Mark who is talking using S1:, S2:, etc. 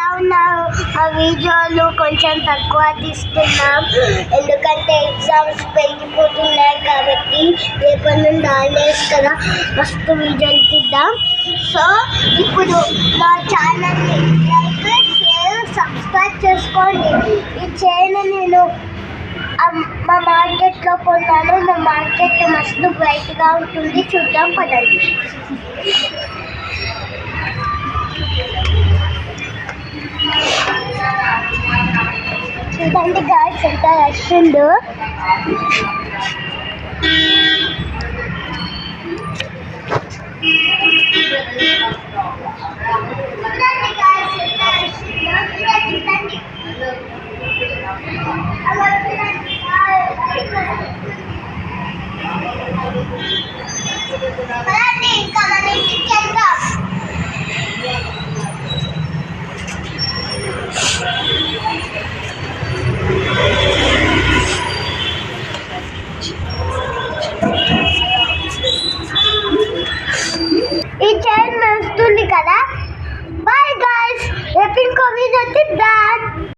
S1: ఆ వీడియోలు కొంచెం తక్కువ తీస్తున్నాం ఎందుకంటే ఎగ్జామ్స్ పెరిగిపోతున్నాయి కాబట్టి రేపటి నుండి హాలిడేస్ కదా మస్తు వీడియోలు తీద్దాం. సో ఇప్పుడు నా ఛానల్ని లైక్ షేర్ సబ్స్క్రైబ్ చేసుకోండి. ఈ చైన్ నేను మా మార్కెట్లో కొన్నాను. మా మార్కెట్ మస్తు బ్రైట్గా ఉంటుంది, చూద్దాం పడండి. చూడండి గాయ్స్ ఎంత వచ్చిందో.